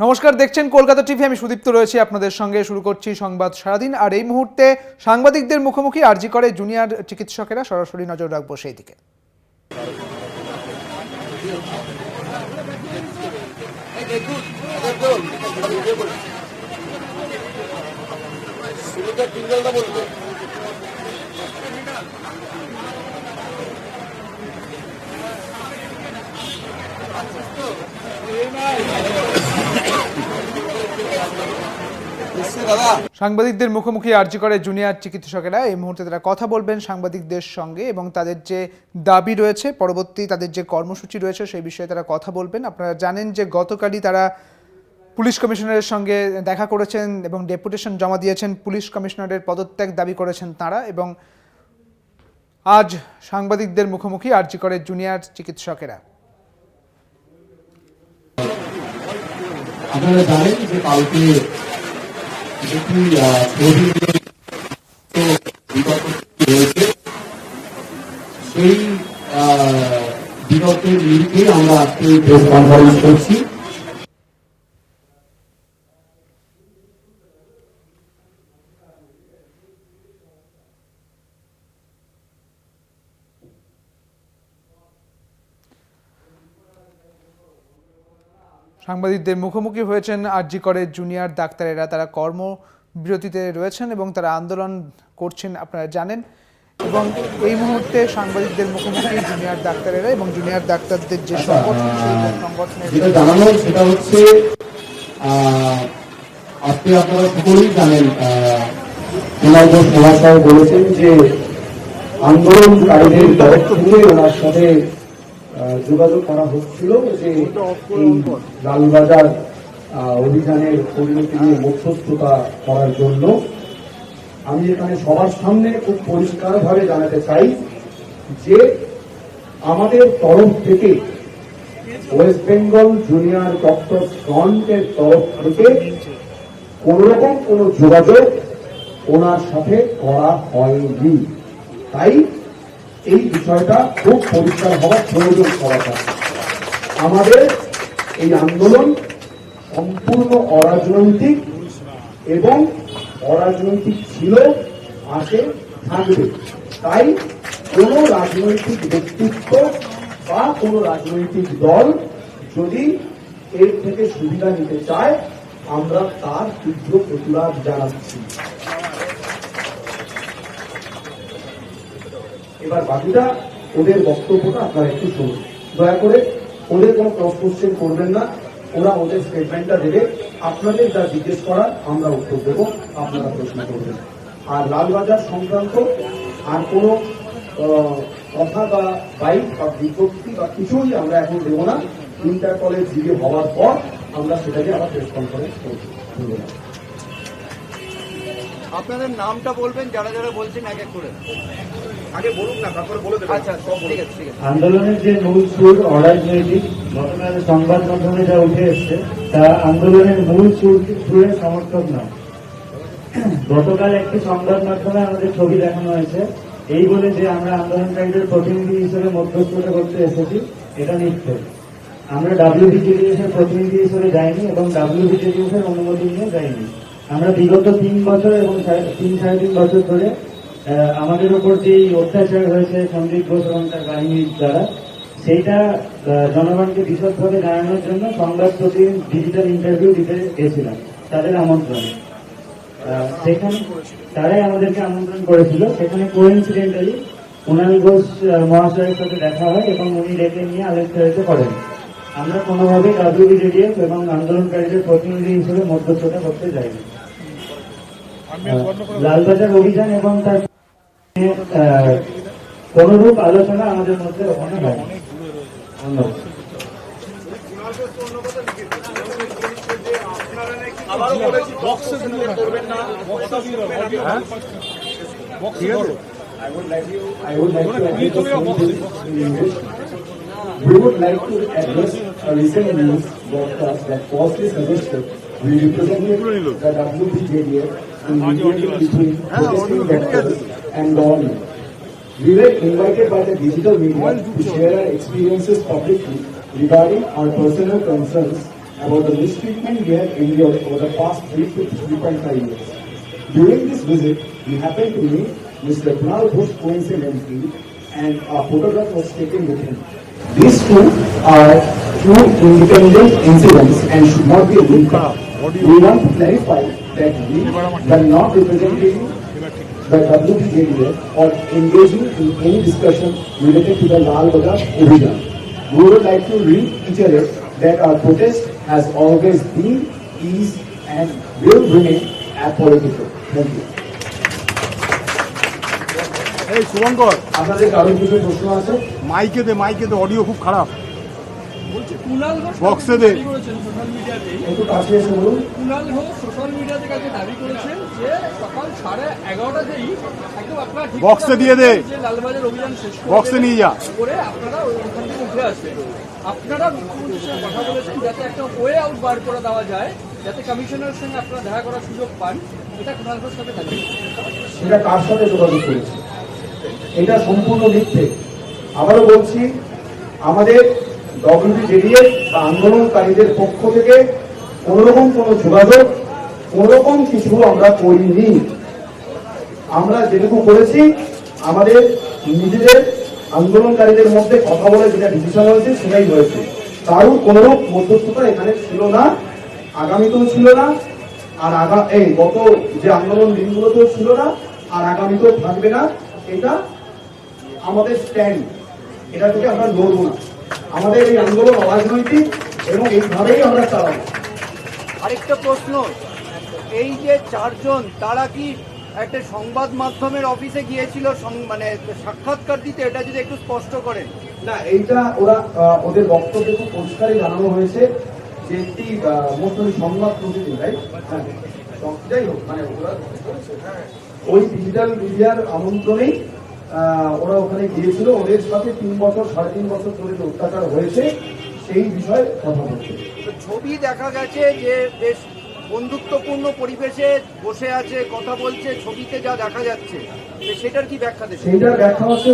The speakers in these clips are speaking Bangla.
নমস্কার, দেখছেন কলকাতা টিভি। আমি সুদীপ্ত রয়েছি আপনাদের সঙ্গে। শুরু করছি সংবাদ সারাদিন। আর এই মুহূর্তে সাংবাদিকদের মুখোমুখি আরজি করে জুনিয়র চিকিৎসকেরা, সরাসরি নজর রাখবো সেই দিকে। সাংবাদিকদের মুখোমুখি আরজি করে জুনিয়র চিকিৎসকেরা। এই মুহূর্তে তারা কথা বলবেন সাংবাদিকদের সঙ্গে এবং তাদের যে দাবি রয়েছে, পরবর্তী তাদের যে কর্মসূচি রয়েছে সেই বিষয়ে তারা কথা বলবেন। আপনারা জানেন যে গতকালই তারা পুলিশ কমিশনারের সঙ্গে দেখা করেছেন এবং ডেপুটেশন জমা দিয়েছেন। পুলিশ কমিশনারের পদত্যাগ দাবি করেছেন তারা এবং আজ সাংবাদিকদের মুখোমুখি আরজি করে জুনিয়র চিকিৎসকেরা। আপনারা জানেন যে কালকে সেই বিগতের নিরিখে আমরা আজকে প্রেস কনফারেন্স করছি। সাংবাদিকদের মুখোমুখি হয়েছেন আরজি করে জুনিয়র ডাক্তারেরা। তারা কর্মবিরতিতে রয়েছেন এবং তারা আন্দোলন করছেন, আপনারা জানেন। এবং এই মুহূর্তে সাংবাদিকদের মুখোমুখি জুনিয়র ডাক্তারেরা এবং জুনিয়র ডাক্তারদের যে সংগঠন, সেই সংগঠনের যেটা জানানো সেটা হচ্ছে আজকে আপনারা সকলেই জানেন কুমার ঘোষ মহাশয় বলেছেন যে আন্দোলনকারীদের তরফ থেকে ওনার সাথে যোগাযোগ করা হচ্ছিল যে এই লালবাজার অভিযানের পরিণতি নিয়ে মধ্যস্থতা করার জন্য। আমি এখানে সবার সামনে খুব পরিষ্কারভাবে জানাতে চাই যে আমাদের তরফ থেকে, ওয়েস্ট বেঙ্গল জুনিয়র ডক্টর ফ্রন্টের তরফ থেকে কোনরকম কোনো যোগাযোগ ওনার সাথে করা হয়নি। তাই এই বিষয়টা খুব পরিষ্কার হওয়ার প্রয়োজন করাটা। আমাদের এই আন্দোলন সম্পূর্ণ অরাজনৈতিক এবং অরাজনৈতিক ছিল, আছে, থাকবে। তাই কোন রাজনৈতিক ব্যক্তিত্ব বা কোন রাজনৈতিক দল যদি এর থেকে সুবিধা নিতে চায়, আমরা তার তীব্র প্রতিবাদ জানাচ্ছি। এবার বাকিটা ওদের বক্তব্যটা আপনারা একটু শুনুন। দয়া করে ওদের কোনো ক্রস কোশ্চেন করবেন না। ওরা ওদের স্টেটমেন্টটা দেবে, আপনাদের যা জিজ্ঞেস করার আমরা উত্তর দেব, আপনারা প্রশ্ন করবেন। আর লালবাজার সংক্রান্ত আর কোনো কথা বা বাইক বা বিজ্ঞপ্তি বা কিছুই আমরা এখন দেব না। ইন্টার কলেজ জিডি হওয়ার পর আমরা সেটাকে আবার প্রেস কনফারেন্স করব। ধন্যবাদ। আপনাদের নামটা বলবেন, যারা যারা বলছেন এক এক করে আগে বলুন না, তারপরে বলে দেবেন। আচ্ছা, ঠিক আছে ঠিক আছে। আন্দোলনের যে মূল সুর অরাজনৈতিক, গতকাল সংবাদ মাধ্যমে যা উঠে এসছে তা আন্দোলনের মূল সুরের সমর্থক নয়। গতকাল একটি সংবাদ মাধ্যমে আমাদের ছবি দেখানো হয়েছে এই বলে যে আমরা আন্দোলনকারীদের প্রতিনিধি হিসেবে মধ্যস্থতা করতে এসেছি। এটা মিথ্যে। আমরা WBJDS এর প্রতিনিধি হিসেবে যাইনি এবং WBJDS এর অনুমতি নিয়ে যাইনি। আমরা বিগত 3 বছর এবং 3-3.5 বছর ধরে আমাদের উপর যে অত্যাচার হয়েছে সন্দীপ ঘোষ এবং তার বাহিনীর দ্বারা, সেইটা জনগণকে বিশদভাবে জানানোর জন্য সংবাদ প্রতিদিন ডিজিটাল ইন্টারভিউ দিতে গেছিলাম তাদের আমন্ত্রণে। সেখানে তারাই আমাদেরকে আমন্ত্রণ করেছিল। সেখানে কোইন্সিডেন্টালি কুণাল ঘোষ মহাশয়ের সাথে দেখা হয় এবং উনি ডেকে নিয়ে আলোচনা করেন। আমরা কোনোভাবে WBJDF এবং আন্দোলনকারীদের প্রতিনিধি হিসেবে মধ্যস্থতা করতে যাইনি। লালবাজার অভিযান এবং তার কোনরূপ আলোচনা আমাদের মধ্যে ওখানে হয়। ধন্যবাদ। We would like to address a recent news broadcast that falsely suggested we represented the WBJDF in mediating between protesting doctors and government. We were invited by the digital media to share our experiences publicly regarding our personal concerns about the mistreatment we have endured over the past 3.5 years. During this visit, we happened to meet Mr. Kunal Ghosh coincidentally, and a photograph was taken with him. These two are two independent incidents and should not be linked up. We want to clarify that we were not representing the WBJDF or engaging in any discussion related to the Lal Bazar Abhijan. We would like to reiterate that our protest has always been, is, and will remain apolitical. Thank you. এই শুভঙ্কর আপনাদের কারোর কিছু প্রশ্ন আছে? মাইকে দে অডিও খুব খারাপ। কুণাল ঘোষ বক্সে দে। দাবি করেছেন সোশ্যাল মিডিয়াতে, একটু কাছে এসে বলুন। কুণাল ঘোষ সোশ্যাল মিডিয়াতে কাছে দাবি করেছেন যে সকাল 11:30তেই একদম আপনারা ঠিক বক্সে দিয়ে দে। যে লালবাজার অভিযান শেষ বক্সে নিয়ে যা। করে আপনারা ওখান থেকে উঠে আসবেন। আপনারা মুখ্যমন্ত্রীর সঙ্গে কথা বলেছেন যাতে একটা ওয়ে আউট বার করে দেওয়া যায়, যাতে কমিশনারের সঙ্গে আপনারা দেখা করার সুযোগ পান। এটা কুণাল ঘোষ সাথে দাবি সেটা কার সাথে যোগাযোগ করেছে? এটা সম্পূর্ণ মিথ্যে। আবারও বলছি, আমাদের WBJDF বা আন্দোলনকারীদের পক্ষ থেকে কোনোরকম কোনো যোগাযোগ, কোনোরকম কিছু আমরা করিনি। আমরা যেটুকু করেছি আমাদের নিজেদের আন্দোলনকারীদের মধ্যে কথা বলে যেটা ডিসিশন হয়েছে সেটাই হয়েছে। কারোর কোনোরকম মধ্যস্থতা এখানে ছিল না, আগামীতেও ছিল না, আর এই গত যে আন্দোলন দিনগুলোতেও ছিল না, আর আগামীতেও থাকবে না। এটা আমাদের স্ট্যান্ড, এটা থেকে আমরা লড়বো না। আমাদের এই আন্দোলন অরাজনৈতিক এবং এইভাবেই আমরা চালাবো। আরেকটা প্রশ্ন, এই যে চারজন তারা কি একটা সংবাদ মাধ্যমের অফিসে গিয়েছিল মানে সাক্ষাৎকার দিতে, এটা যদি একটু স্পষ্ট করেন। না, এইটা ওরা ওদের বক্তব্যে খুব পরিষ্কারই জানানো হয়েছে যে একটি মোটামুটি সংবাদ প্রতিদিন, তাই যাই হোক, মানে ওরা ওই ডিজিটাল মিডিয়ার আমন্ত্রণেই ওরা ওখানে গিয়েছিল। ওদের সাথে 3 বছর 3.5 বছর ধরে যে অত্যাচার হয়েছে সেই বিষয়ে কথা বলছে। ছবি দেখা গেছে যে বেশ বন্ধুত্বপূর্ণ পরিবেশে বসে আছে, কথা বলছে, ছবিতে যা দেখা যাচ্ছে, সেটার কি ব্যাখ্যা দেবে? সেইটার ব্যাখ্যা হচ্ছে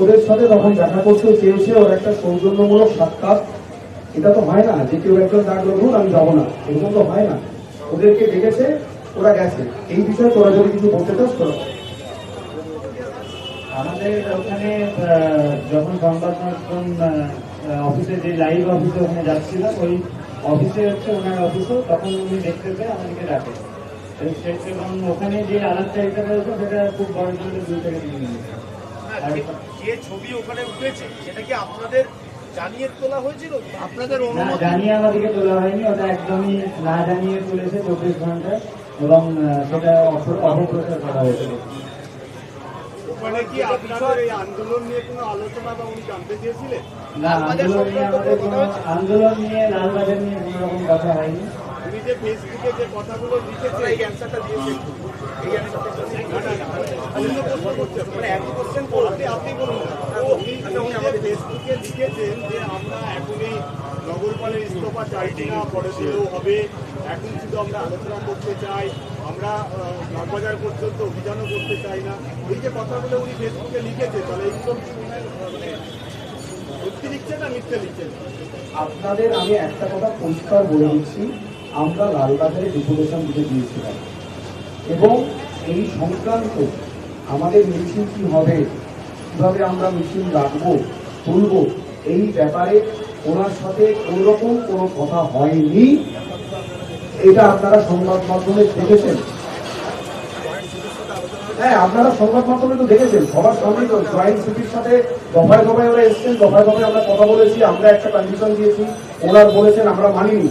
ওদের সাথে তখন দেখা করতে চেয়েছে, ওর একটা সৌজন্যমূলক সাক্ষাৎ। এটা তো হয় না যে কেউ একজন ডাকলো ধরুন আমি যাবো না, এরকম তো হয় না। ওদেরকে ডেকেছে, ওরা গেছে। এই বিষয়ে তোরা যদি কিছু বলতে চাস তোরা। আমাদের ওখানে যখন সংবাদ মাধ্যম অফিসে যে লাইভ অফিসে ওখানে যাচ্ছিলাম, ওই অফিসে হচ্ছে ওনার অফিসও, তখন উনি দেখতে পেয়ে আমাদেরকে ডাকে। এবং ওখানে যে আলাপচারিতা রয়েছে সেটা খুব বড় জন্য 2 থেকে 3 মিনিট। যে ছবি ওখানে উঠেছে সেটা কি আপনাদের জানিয়ে তোলা হয়েছিল? আপনাদের না, অনুমতি? জানিয়ে আমাদেরকে তোলা হয়নি, ওটা একদমই না জানিয়ে তুলেছে 24 ঘন্টায়, এবং সেটা অপপ্রচার করা হয়েছিল। ওখানে কি আপনাদের এই আন্দোলন নিয়ে কোনো আলোচনা বা উনি জানতে চেয়েছিলেন? না, আন্দোলন নিয়ে লালবাজার নিয়ে কোনো রকম কথা হয়নি। উনি যে ফেসবুকে যে কথাগুলো লিখেছে এই অ্যান্সারটা দিয়েছে একটু। এই অ্যান্সারটা অন্য প্রশ্ন করছে, মানে একই কোশ্চেন করতে আপনি বলুন। উনি আমাদের ফেসবুকে লিখেছেন যে আমরা এখনই নগরপালের ইস্তফা চাইছি না, পরে দিলেও হবে, এখন শুধু আমরা আলোচনা করতে চাই, আমরা বাগবাজার পর্যন্ত অভিযানও করতে চাই না। এই যে কথাগুলো উনি ফেসবুকে লিখেছে, তাহলে এইগুলো মানে সত্যি লিখছেন না মিথ্যে লিখছেন? আপনাদের আমি একটা কথা পরিষ্কার বলে দিচ্ছি, আমরা লালবাজারে ডেপুটেশন দিতে দিয়েছিলাম এবং এই সংক্রান্ত আমাদের মিছিল কি হবে, কিভাবে আমরা মিছিল রাখবো, তুলবো, এই ব্যাপারে ওনার সাথে কোনোরকম কোনো কথা হয়নি। এটা আপনারা সংবাদ মাধ্যমে দেখেছেন। হ্যাঁ, আপনারা সংবাদ মাধ্যমে তো দেখেছেন, সবার সামনে তো জয়েন্ট সিটির সাথে দফায় দফায় ওরা এসছেন, দফায় দফায় আমরা কথা বলেছি, আমরা একটা কন্ডিশন দিয়েছি, ওনার বলেছেন আমরা মানিনি।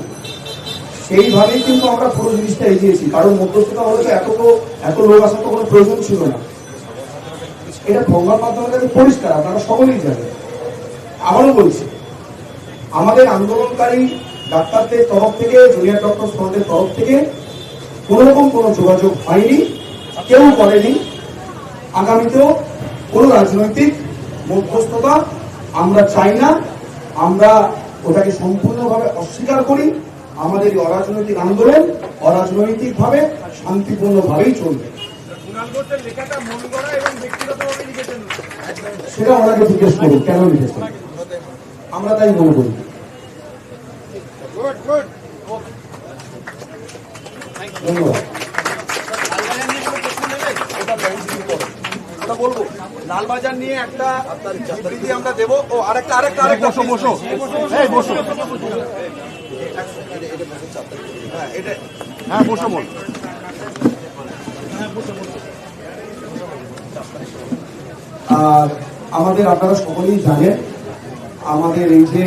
সেইভাবেই কিন্তু আমরা পুরো জিনিসটা এগিয়েছি। কারণ মধ্যস্থতা হলে তো এত লোক আসার তো কোনো প্রয়োজন ছিল না। এটা সংবাদ মাধ্যমের কাছে পরিষ্কার, আপনারা সকলেই জানেন। আবারও বলছি, আমাদের আন্দোলনকারী ডাক্তারদের তরফ থেকে, জুনিয়র ডক্টর ফ্রন্টের তরফ থেকে কোনোরকম কোনো যোগাযোগ হয়নি, কেউ করেনি। আগামীতেও কোনো রাজনৈতিক মধ্যস্থতা আমরা চাই না। আমরা ওটাকে সম্পূর্ণভাবে অস্বীকার করি। আমাদের এই অরাজনৈতিক আন্দোলন অরাজনৈতিকভাবে শান্তিপূর্ণভাবেই চলবে। সেটা ওনাকে জিজ্ঞেস করুন কেন লিখেছেন, আমরা তাই মনে করি। ধন্যবাদ। লালবাজার নিয়ে কোনো প্রশ্ন নেবেন? ওটা বলবো। লালবাজার নিয়ে একটা বিবৃতি আমরা দেবো। ও আরেকটা বসো বসো এই বসো। হ্যাঁ এটা হ্যাঁ বসো বল। আর আমাদের আপনারা সকলেই জানেন আমাদের এই যে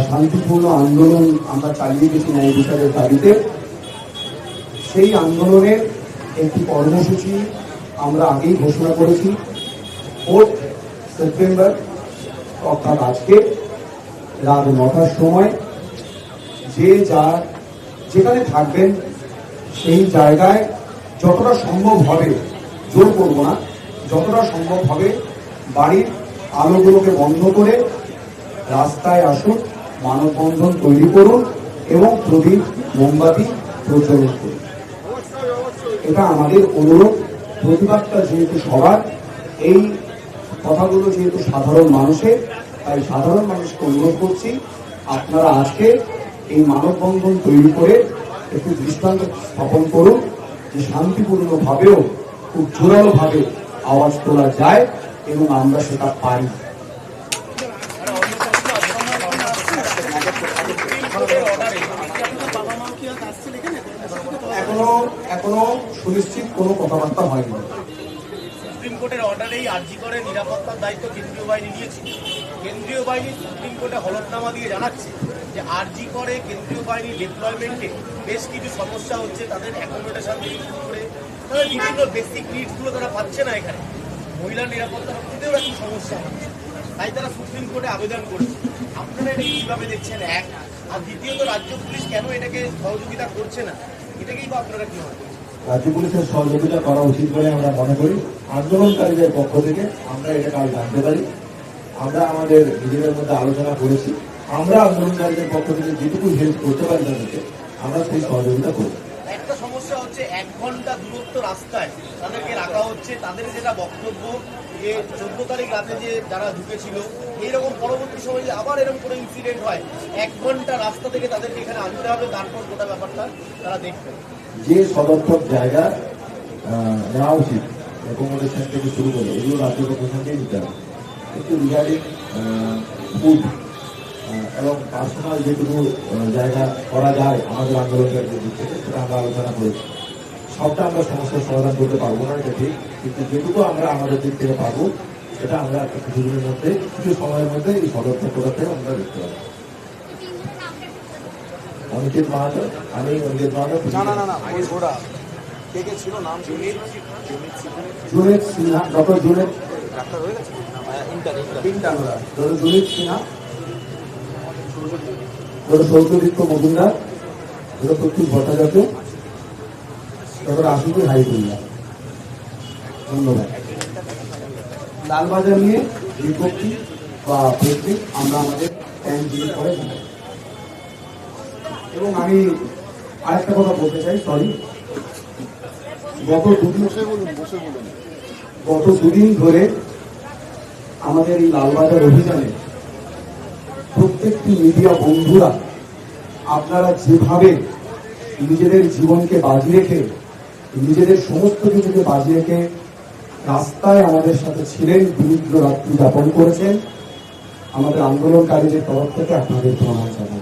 শান্তিপূর্ণ আন্দোলন আমরা চালিয়ে গেছি ন্যায় বিচারের দাবিতে, সেই আন্দোলনের একটি কর্মসূচি আমরা আগেই ঘোষণা করেছি। 4 সেপ্টেম্বর অর্থাৎ আজকে রাত 9টার সময় যে যার যেখানে থাকবেন সেই জায়গায় যতটা সম্ভব হবে, জোর করব না, যতটা সম্ভব হবে বাড়ির আলোগুলোকে বন্ধ করে রাস্তায় আসুন, মানববন্ধন তৈরি করুন এবং প্রদীপ মোমবাতি প্রজ্বলন করুন। এটা আমাদের অনুরোধ। প্রতিবাদটা যেহেতু সবার, এই কথাগুলো যেহেতু সাধারণ মানুষের, তাই সাধারণ মানুষকে অনুরোধ করছি আপনারা আজকে এই মানববন্ধন তৈরি করে একটু দৃষ্টান্ত স্থাপন করুন যে শান্তিপূর্ণভাবেও খুব জোরালোভাবে আওয়াজ তোলা যায় এবং আমরা সেটা পাই। এখনো সুনিশ্চিত কোনো কথাবার্তা হয়নি। সুপ্রিম কোর্টের অর্ডারেই আরজি করে নিরাপত্তার দায়িত্ব কেন্দ্রীয় বাহিনী নিয়েছে। কেন্দ্রীয় বাহিনী সুপ্রিম কোর্টে হলফনামা দিয়ে জানাচ্ছে যে আরজি করে কেন্দ্রীয় বাহিনী ডিপ্লয়মেন্টে বেশ কিছু সমস্যা হচ্ছে, তাদের অ্যাকোমোডেশন থেকে শুরু করে তাদের বিভিন্ন বেসিক নিডসগুলো তারা পাচ্ছে না। এখানে মহিলার নিরাপত্তার ক্ষেত্রেও একটি সমস্যা হচ্ছে, তাই তারা সুপ্রিম কোর্টে আবেদন করেছে। আপনারা এটা কীভাবে দেখছেন? এক, আর দ্বিতীয়ত রাজ্য পুলিশ কেন এটাকে সহযোগিতা করছে না, এটাকেই বা আপনারা কি মনে করছেন? রাজ্য পুলিশের সহযোগিতা করা উচিত বলে আমরা মনে করি। আন্দোলনকারীদের পক্ষ থেকে আমরা এটা কাল জানতে পারি, আমরা আমাদের নিজেদের মধ্যে আলোচনা করেছি, আমরা আন্দোলনকারীদের পক্ষ থেকে যেটুকু হেল্প করতে পারি তাদেরকে আমরা সেই সহযোগিতা করব। একটা সমস্যা হচ্ছে 1 ঘন্টা দূরত্ব রাস্তায় তাদেরকে রাখা হচ্ছে। তাদের যেটা বক্তব্য যে 14 তারিখ রাতে যে যারা ঢুকেছিল, এইরকম পরবর্তী সময় যে আবার এরকম কোনো ইনসিডেন্ট হয়, 1 ঘন্টা রাস্তা থেকে তাদেরকে এখানে আনতে হবে, তারপর গোটা ব্যাপারটা তারা দেখবে। যে সদর্থক জায়গা নেওয়া উচিত, অ্যাকোমোডেশন থেকে শুরু করে এগুলো রাজ্য প্রশাসনকেই নিতে হবে। একটু রিগার্ডিং ফুড এবং পার্সোনাল যেটুকু জায়গা করা যায় আমাদের আন্দোলনকারীদের দিক থেকে, সেটা আমরা আলোচনা করেছি। সবটা আমরা সমস্যার সমাধান করতে পারবো না, এটা ঠিক, কিন্তু যেটুকু আমরা আমাদের দিক থেকে পাবো সেটা আমরা কিছুদিনের মধ্যে, কিছু সময়ের মধ্যে এই সদর্থকতা থেকে আমরা দেখতে পাবো। অনিকেত মাহাতো, আমি অনিকেত মাহাতো। কে কে ছিল নাম? Junaid Sinha, doctor Junaid doctor Junaid Sinha, doctor সৌদ্যোদিত্য মজুমদার, ডক্টর প্রত্যুষ ভট্টাচার্য, ডক্টর আশিকুর হাইদুল্লাহ। ধন্যবাদ। লালবাজার নিয়ে বিজ্ঞপ্তি বা পত্রিক আমরা আমাদের ট্যাঙ্ক দিয়ে করে জানাই। এবং আমি আরেকটা কথা বলতে চাই, সরি, গত দুদিন ধরে আমাদের এই লালবাজার অভিযানে প্রত্যেকটি মিডিয়া বন্ধুরা আপনারা যেভাবে নিজেদের জীবনকে বাজি রেখে, নিজেদের সমস্ত কিছুকে বাজি রেখে রাস্তায় আমাদের সাথে ছিলেন, দীর্ঘ রাত্রি যাপন করেছেন, আমাদের আন্দোলনকারীদের তরফ থেকে আপনাদের প্রণাম জানাই।